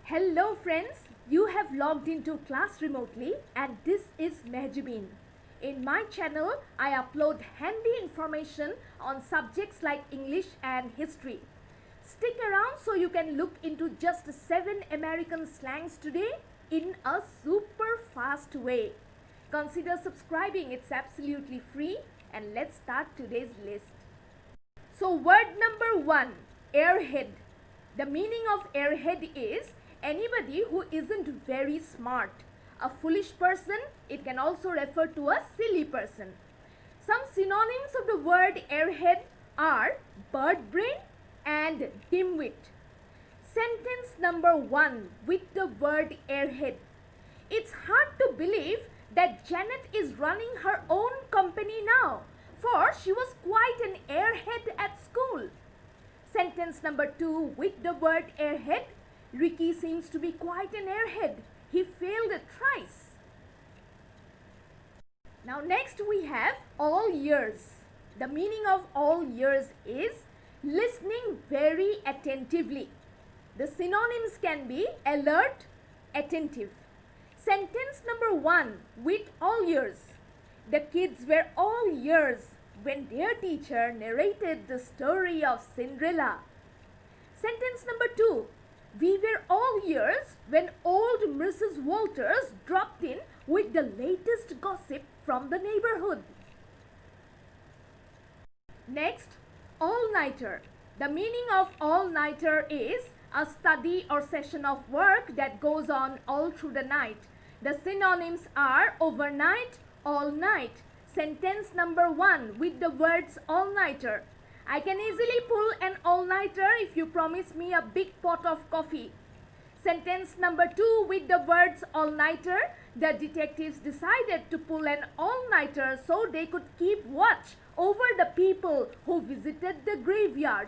Hello friends, you have logged into class remotely and this is Mehjabeen. In my channel, I upload handy information on subjects like English and history. Stick around so you can look into just 7 American slangs today in a super fast way. Consider subscribing, it's absolutely free, and let's start today's list. So word number 1, airhead. The meaning of airhead is anybody who isn't very smart. A foolish person, it can also refer to a silly person. Some synonyms of the word airhead are birdbrain and dimwit. Sentence number 1 with the word airhead. It's hard to believe that Janet is running her own company now, for she was quite an airhead at school. Sentence number 2 with the word airhead. Ricky seems to be quite an airhead. He failed thrice. Now next we have all ears. The meaning of all ears is listening very attentively. The synonyms can be alert, attentive. Sentence number 1 with all ears. The kids were all ears when their teacher narrated the story of Cinderella. Sentence number 2. We were all ears when old Mrs. Walters dropped in with the latest gossip from the neighborhood. Next, all-nighter. The meaning of all-nighter is a study or session of work that goes on all through the night. The synonyms are overnight, all night. Sentence number 1 with the words all-nighter. I can easily pull an all-nighter if you promise me a big pot of coffee. Sentence number 2 with the words all-nighter. The detectives decided to pull an all-nighter so they could keep watch over the people who visited the graveyard.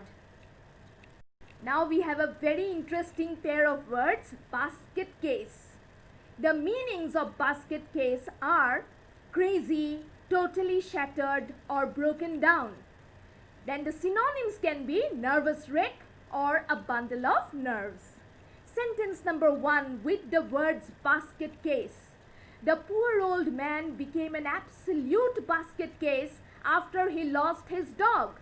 Now we have a very interesting pair of words, basket case. The meanings of basket case are crazy, totally shattered or broken down. Then the synonyms can be nervous wreck or a bundle of nerves. Sentence number 1 with the words basket case. The poor old man became an absolute basket case after he lost his dog.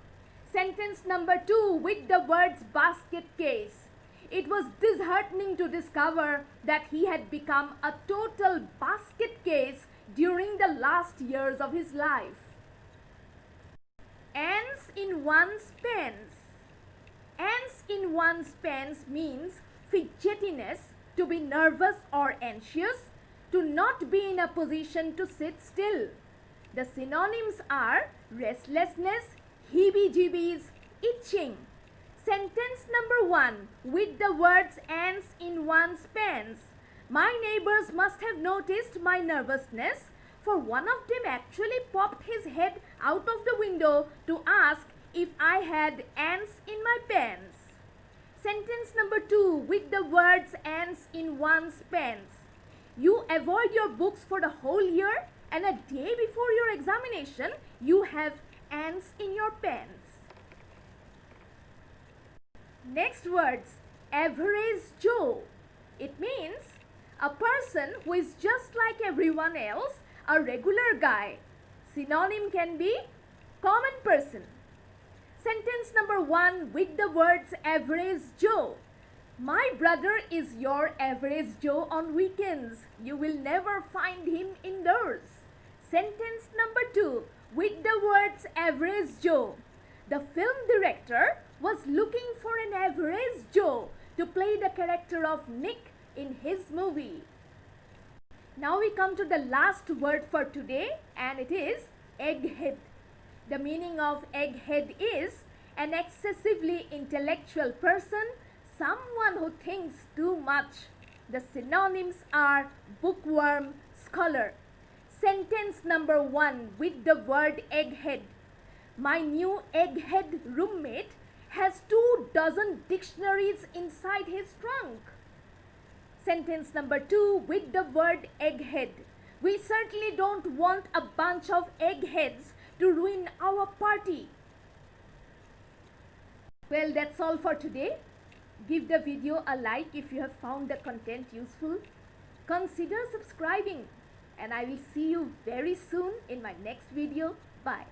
Sentence number 2 with the words basket case. It was disheartening to discover that he had become a total basket case during the last years of his life. Ants in one's pants. Ants in one's pants means fidgetiness, to be nervous or anxious, to not be in a position to sit still. The synonyms are restlessness, heebie-jeebies, itching. Sentence number 1 with the words ants in one's pants. My neighbors must have noticed my nervousness, for one of them actually popped his head out of the window to ask if I had ants in my pants. Sentence number 2 with the words ants in one's pants. You avoid your books for the whole year, and a day before your examination, you have ants in your pants. Next words, average Joe. It means a person who is just like everyone else, a regular guy. Synonym can be common person. Sentence number 1 with the words average Joe. My brother is your average Joe on weekends. You will never find him indoors. Sentence number 2 with the words average Joe. The film director was looking for an average Joe to play the character of Nick in his movie. Now we come to the last word for today, and it is egghead. The meaning of egghead is an excessively intellectual person, someone who thinks too much. The synonyms are bookworm, scholar. Sentence number 1 with the word egghead. My new egghead roommate has 24 dictionaries inside his trunk. Sentence number 2 with the word egghead. We certainly don't want a bunch of eggheads to ruin our party. Well, that's all for today. Give the video a like if you have found the content useful. Consider subscribing, and I will see you very soon in my next video. Bye.